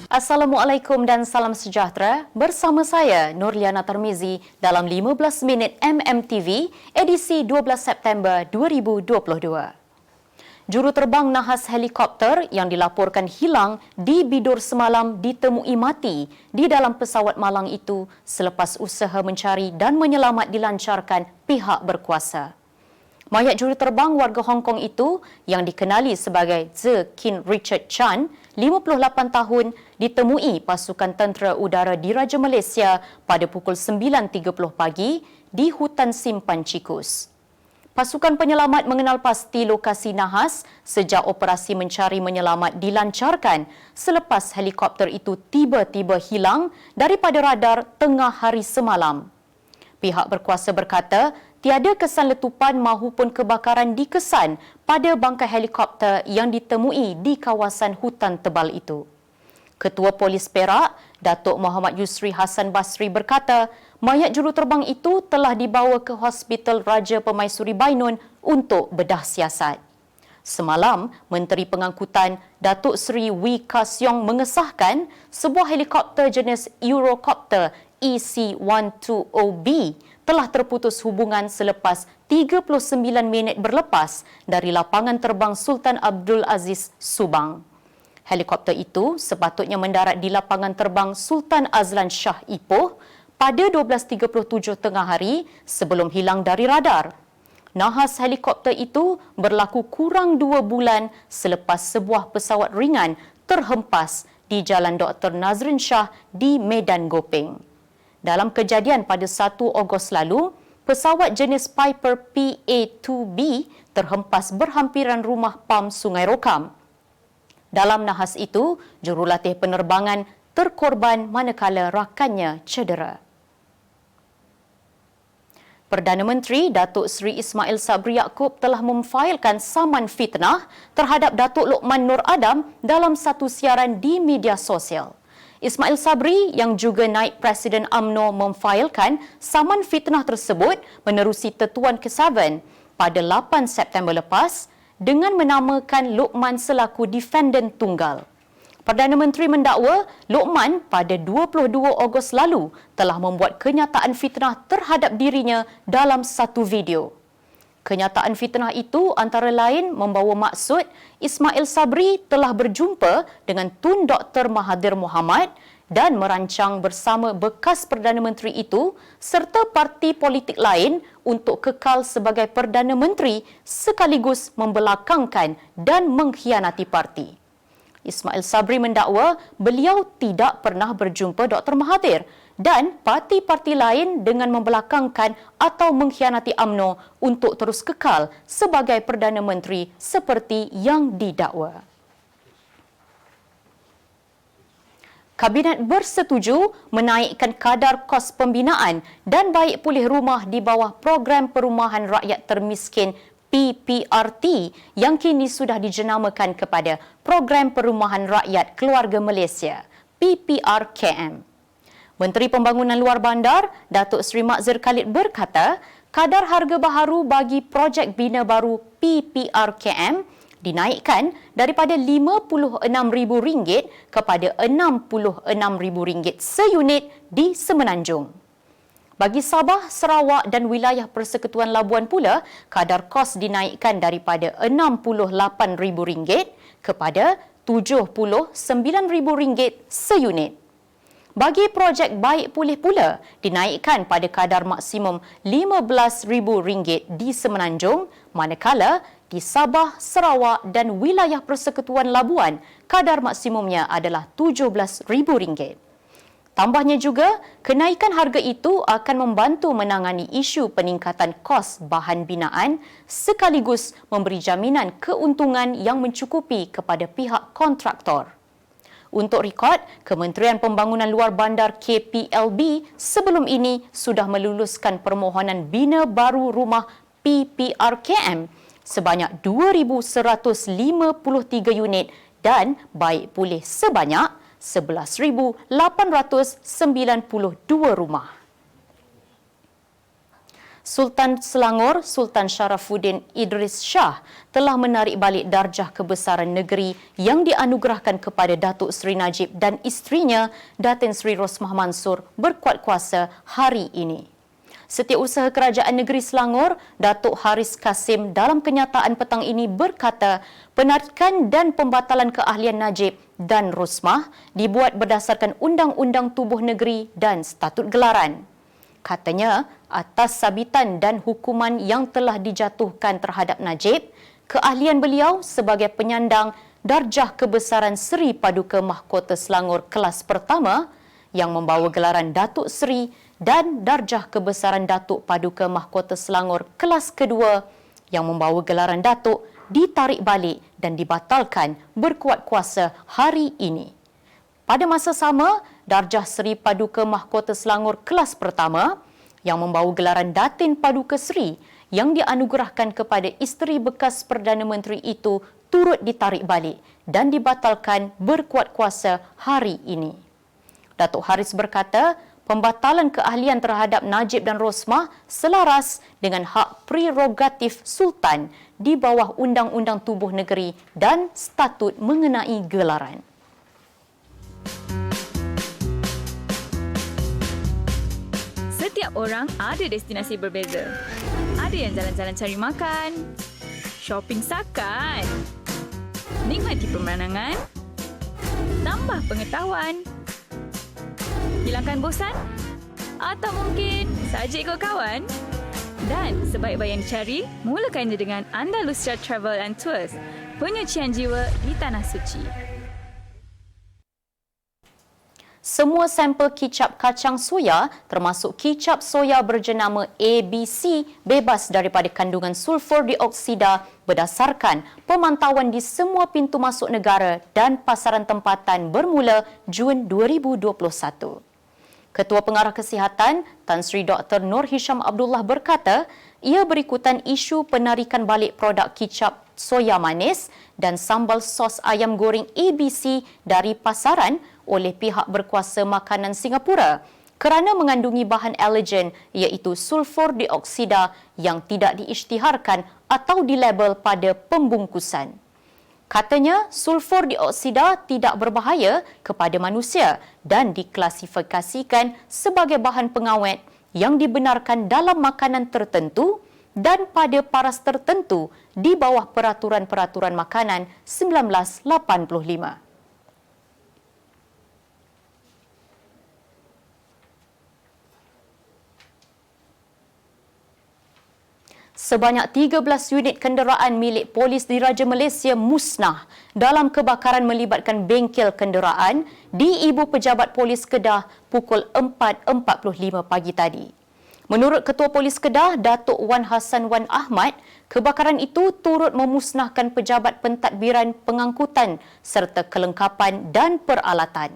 Assalamualaikum dan salam sejahtera. Bersama saya Nurliana Tarmizi dalam 15 minit MMTV edisi 12 September 2022. Juruterbang nahas helikopter yang dilaporkan hilang di Bidur semalam ditemui mati di dalam pesawat malang itu selepas usaha mencari dan menyelamat dilancarkan pihak berkuasa. Mayat juruterbang warga Hong Kong itu yang dikenali sebagai Tze Kin Richard Chan, 58 tahun, ditemui pasukan tentera udara Diraja Malaysia pada pukul 9.30 pagi di hutan simpan Cikus. Pasukan penyelamat mengenal pasti lokasi nahas sejak operasi mencari menyelamat dilancarkan selepas helikopter itu tiba-tiba hilang daripada radar tengah hari semalam. Pihak berkuasa berkata, tiada kesan letupan maupun kebakaran dikesan pada bangkai helikopter yang ditemui di kawasan hutan tebal itu. Ketua Polis Perak, Datuk Muhammad Yusri Hassan Basri berkata, mayat juruterbang itu telah dibawa ke Hospital Raja Pemaisuri Bainun untuk bedah siasat. Semalam, Menteri Pengangkutan Datuk Seri Wee Ka Siong mengesahkan sebuah helikopter jenis Eurocopter EC-120B telah terputus hubungan selepas 39 minit berlepas dari lapangan terbang Sultan Abdul Aziz Subang. Helikopter itu sepatutnya mendarat di lapangan terbang Sultan Azlan Shah Ipoh pada 12.37 tengah hari sebelum hilang dari radar. Nahas helikopter itu berlaku kurang 2 bulan selepas sebuah pesawat ringan terhempas di Jalan Dr. Nazrin Shah di Medan Gopeng. Dalam kejadian pada 1 Ogos lalu, pesawat jenis Piper PA-2B terhempas berhampiran rumah PAM Sungai Rokam. Dalam nahas itu, jurulatih penerbangan terkorban manakala rakannya cedera. Perdana Menteri Datuk Seri Ismail Sabri Yaakob telah memfailkan saman fitnah terhadap Datuk Lokman Nur Adam dalam satu siaran di media sosial. Ismail Sabri yang juga naib Presiden UMNO memfailkan saman fitnah tersebut menerusi Tetuan ke-7 pada 8 September lepas dengan menamakan Lokman selaku defendant tunggal. Perdana Menteri mendakwa Lokman pada 22 Ogos lalu telah membuat kenyataan fitnah terhadap dirinya dalam satu video. Kenyataan fitnah itu antara lain membawa maksud Ismail Sabri telah berjumpa dengan Tun Dr. Mahathir Mohamad dan merancang bersama bekas Perdana Menteri itu serta parti politik lain untuk kekal sebagai Perdana Menteri sekaligus membelakangkan dan mengkhianati parti. Ismail Sabri mendakwa beliau tidak pernah berjumpa Dr. Mahathir dan parti-parti lain dengan membelakangkan atau mengkhianati UMNO untuk terus kekal sebagai Perdana Menteri seperti yang didakwa. Kabinet bersetuju menaikkan kadar kos pembinaan dan baik pulih rumah di bawah Program Perumahan Rakyat Termiskin PPRT yang kini sudah dijenamakan kepada Program Perumahan Rakyat Keluarga Malaysia PPRKM. Menteri Pembangunan Luar Bandar Datuk Seri Makzir Khalid berkata, kadar harga baharu bagi projek bina baru PPRKM dinaikkan daripada RM56,000 kepada RM66,000 seunit di Semenanjung. Bagi Sabah, Sarawak dan wilayah Persekutuan Labuan pula, kadar kos dinaikkan daripada RM68,000 kepada RM79,000 seunit. Bagi projek baik pulih pula, dinaikkan pada kadar maksimum RM15,000 di Semenanjung, manakala di Sabah, Sarawak dan wilayah Persekutuan Labuan, kadar maksimumnya adalah RM17,000. Tambahnya juga, kenaikan harga itu akan membantu menangani isu peningkatan kos bahan binaan sekaligus memberi jaminan keuntungan yang mencukupi kepada pihak kontraktor. Untuk rekod, Kementerian Pembangunan Luar Bandar KPLB sebelum ini sudah meluluskan permohonan bina baru rumah PPRKM sebanyak 2,153 unit dan baik pulih sebanyak 11,892 rumah. Sultan Selangor, Sultan Sharafuddin Idris Shah telah menarik balik darjah kebesaran negeri yang dianugerahkan kepada Datuk Seri Najib dan isterinya Datin Seri Rosmah Mansor berkuat kuasa hari ini. Setiausaha Kerajaan Negeri Selangor, Datuk Haris Kasim dalam kenyataan petang ini berkata penarikan dan pembatalan keahlian Najib dan Rosmah dibuat berdasarkan Undang-Undang Tubuh Negeri dan Statut Gelaran. Katanya, atas sabitan dan hukuman yang telah dijatuhkan terhadap Najib, keahlian beliau sebagai penyandang darjah kebesaran Seri Paduka Mahkota Selangor kelas pertama yang membawa gelaran Datuk Seri dan darjah kebesaran Datuk Paduka Mahkota Selangor kelas kedua yang membawa gelaran Datuk ditarik balik dan dibatalkan berkuat kuasa hari ini. Pada masa sama, darjah Seri Paduka Mahkota Selangor kelas pertama yang membawa gelaran Datin Paduka Seri yang dianugerahkan kepada isteri bekas Perdana Menteri itu turut ditarik balik dan dibatalkan berkuat kuasa hari ini. Datuk Haris berkata, pembatalan keahlian terhadap Najib dan Rosmah selaras dengan hak prerogatif Sultan di bawah Undang-Undang Tubuh Negeri dan statut mengenai gelaran. Setiap orang ada destinasi berbeza. Ada yang jalan-jalan cari makan, shopping sakan, nikmati pemandangan, tambah pengetahuan, hilangkan bosan atau mungkin saja ikut kawan. Dan sebaik-baik yang dicari, mulakannya dengan Andalusia Travel and Tours, penyucian jiwa di Tanah Suci. Semua sampel kicap kacang soya termasuk kicap soya berjenama ABC bebas daripada kandungan sulfur dioksida berdasarkan pemantauan di semua pintu masuk negara dan pasaran tempatan bermula Jun 2021. Ketua Pengarah Kesihatan Tan Sri Dr. Nur Hisham Abdullah berkata, ia berikutan isu penarikan balik produk kicap soya manis dan sambal sos ayam goreng ABC dari pasaran oleh pihak berkuasa makanan Singapura kerana mengandungi bahan alergen iaitu sulfur dioksida yang tidak diisytiharkan atau dilabel pada pembungkusan. Katanya, sulfur dioksida tidak berbahaya kepada manusia dan diklasifikasikan sebagai bahan pengawet yang dibenarkan dalam makanan tertentu dan pada paras tertentu di bawah Peraturan-Peraturan Makanan 1985. Sebanyak 13 unit kenderaan milik polis diraja Malaysia musnah dalam kebakaran melibatkan bengkel kenderaan di Ibu Pejabat Polis Kedah pukul 4.45 pagi tadi. Menurut Ketua Polis Kedah, Datuk Wan Hassan Wan Ahmad, kebakaran itu turut memusnahkan pejabat pentadbiran pengangkutan serta kelengkapan dan peralatan.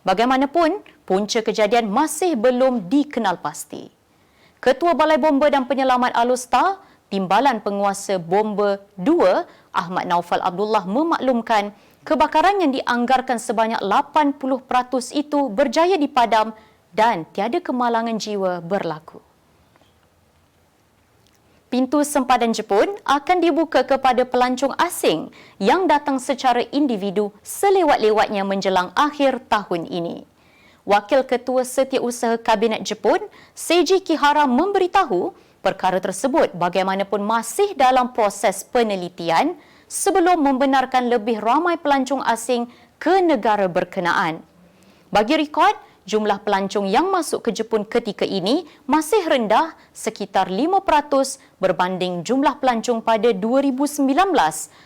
Bagaimanapun, punca kejadian masih belum dikenal pasti. Ketua Balai Bomba dan Penyelamat Alustar, Timbalan Penguasa Bomba 2, Ahmad Naufal Abdullah memaklumkan kebakaran yang dianggarkan sebanyak 80% itu berjaya dipadam dan tiada kemalangan jiwa berlaku. Pintu sempadan Jepun akan dibuka kepada pelancong asing yang datang secara individu selewat-lewatnya menjelang akhir tahun ini. Wakil Ketua Setiausaha Kabinet Jepun, Seiji Kihara memberitahu perkara tersebut bagaimanapun masih dalam proses penelitian sebelum membenarkan lebih ramai pelancong asing ke negara berkenaan. Bagi rekod, jumlah pelancong yang masuk ke Jepun ketika ini masih rendah sekitar 5% berbanding jumlah pelancong pada 2019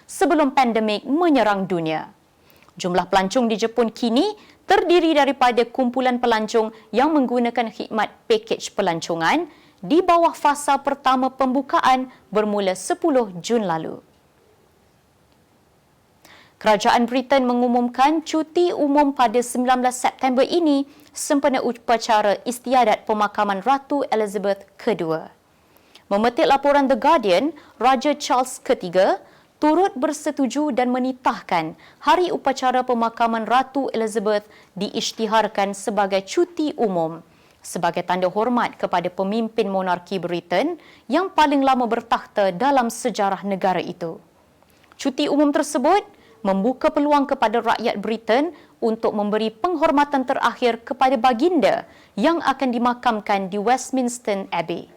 sebelum pandemik menyerang dunia. Jumlah pelancong di Jepun kini terdiri daripada kumpulan pelancong yang menggunakan khidmat pakej pelancongan di bawah fasa pertama pembukaan bermula 10 Jun lalu. Kerajaan Britain mengumumkan cuti umum pada 19 September ini sempena upacara istiadat pemakaman Ratu Elizabeth II. Memetik laporan The Guardian, Raja Charles III turut bersetuju dan menitahkan hari upacara pemakaman Ratu Elizabeth diisytiharkan sebagai cuti umum sebagai tanda hormat kepada pemimpin monarki Britain yang paling lama bertakhta dalam sejarah negara itu. Cuti umum tersebut membuka peluang kepada rakyat Britain untuk memberi penghormatan terakhir kepada baginda yang akan dimakamkan di Westminster Abbey.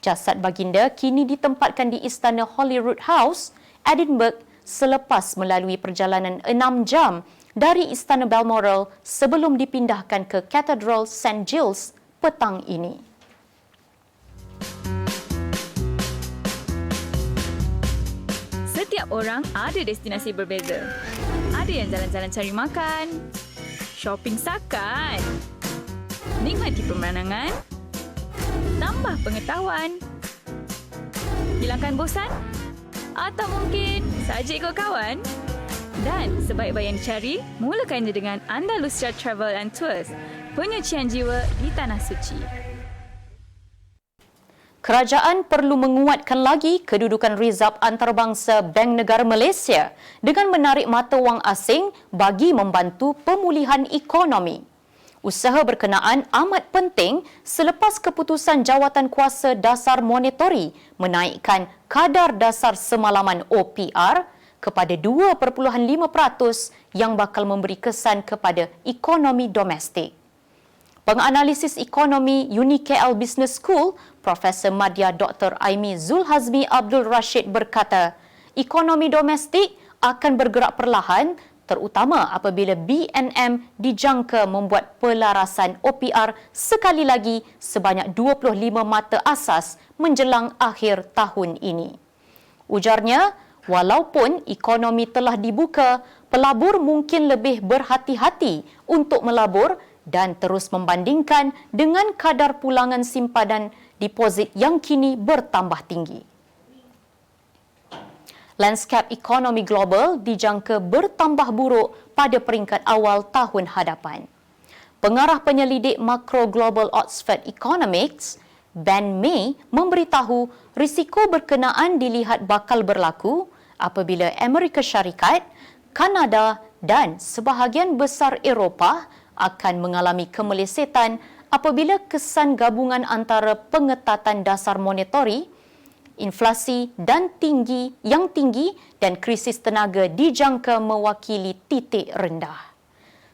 Jasad baginda kini ditempatkan di Istana Holyrood House, Edinburgh, selepas melalui perjalanan 6 jam dari Istana Balmoral sebelum dipindahkan ke Katedral St. Giles petang ini. Setiap orang ada destinasi berbeza. Ada yang jalan-jalan cari makan, shopping sakan, nikmati pemandangan, tambah pengetahuan, hilangkan bosan atau mungkin saja ikut kawan. Dan sebaik-baik yang dicari, mulakan je dengan Andalusia Travel and Tours, penyucian jiwa di Tanah Suci. Kerajaan perlu menguatkan lagi kedudukan rizab antarabangsa Bank Negara Malaysia dengan menarik mata wang asing bagi membantu pemulihan ekonomi. Usaha berkenaan amat penting selepas keputusan Jawatan Kuasa Dasar Monetary menaikkan kadar dasar semalaman OPR kepada 2.5% yang bakal memberi kesan kepada ekonomi domestik. Penganalisis ekonomi UniKL Business School, Profesor Madya Dr. Aimi Zulhazmi Abdul Rashid berkata, ekonomi domestik akan bergerak perlahan terutama apabila BNM dijangka membuat pelarasan OPR sekali lagi sebanyak 25 mata asas menjelang akhir tahun ini. Ujarnya, walaupun ekonomi telah dibuka, pelabur mungkin lebih berhati-hati untuk melabur dan terus membandingkan dengan kadar pulangan simpanan deposit yang kini bertambah tinggi. Lanskap ekonomi global dijangka bertambah buruk pada peringkat awal tahun hadapan. Pengarah penyelidik makro global Oxford Economics, Ben May, memberitahu risiko berkenaan dilihat bakal berlaku apabila Amerika Syarikat, Kanada dan sebahagian besar Eropah akan mengalami kemelesetan apabila kesan gabungan antara pengetatan dasar monetari, inflasi yang tinggi dan krisis tenaga dijangka mewakili titik rendah.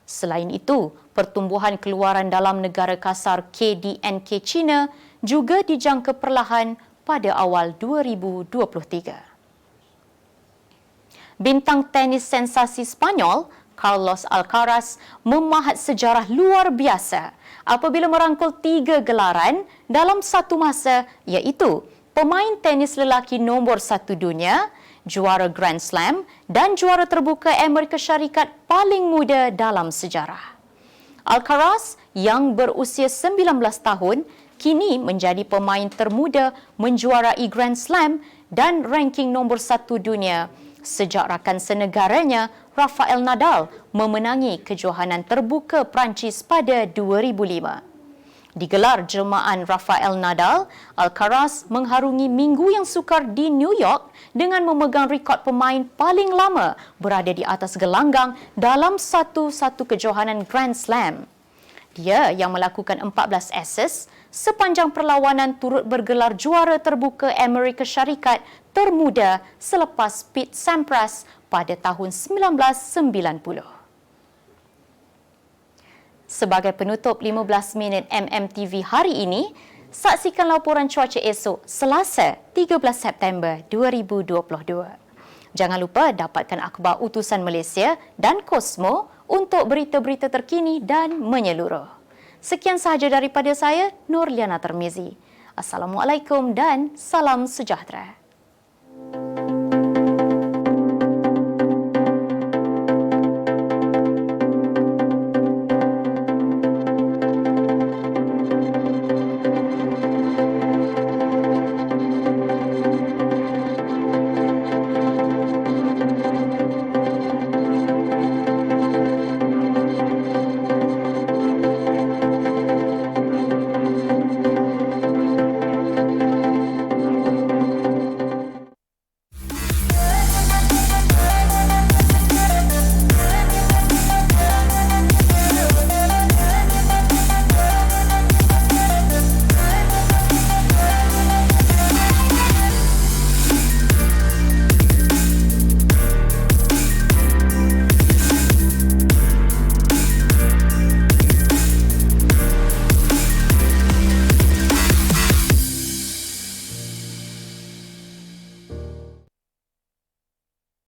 Selain itu, pertumbuhan keluaran dalam negara kasar KDNK China juga dijangka perlahan pada awal 2023. Bintang tenis sensasi Spanyol Carlos Alcaraz memahat sejarah luar biasa apabila merangkul 3 gelaran dalam satu masa, iaitu pemain tenis lelaki nombor 1 dunia, juara Grand Slam dan juara terbuka Amerika Syarikat paling muda dalam sejarah. Alcaraz yang berusia 19 tahun kini menjadi pemain termuda menjuarai Grand Slam dan ranking nombor 1 dunia sejak rakan senegaranya Rafael Nadal memenangi kejohanan terbuka Perancis pada 2005. Digelar jelmaan Rafael Nadal, Alcaraz mengharungi minggu yang sukar di New York dengan memegang rekod pemain paling lama berada di atas gelanggang dalam satu-satu kejohanan Grand Slam. Dia yang melakukan 14 aces sepanjang perlawanan turut bergelar juara terbuka Amerika Syarikat termuda selepas Pete Sampras pada tahun 1990. Sebagai penutup 15 minit MMTV hari ini, saksikan laporan cuaca esok Selasa 13 September 2022. Jangan lupa dapatkan akhbar utusan Malaysia dan Kosmo untuk berita-berita terkini dan menyeluruh. Sekian sahaja daripada saya, Nurliana Tarmizi. Assalamualaikum dan salam sejahtera.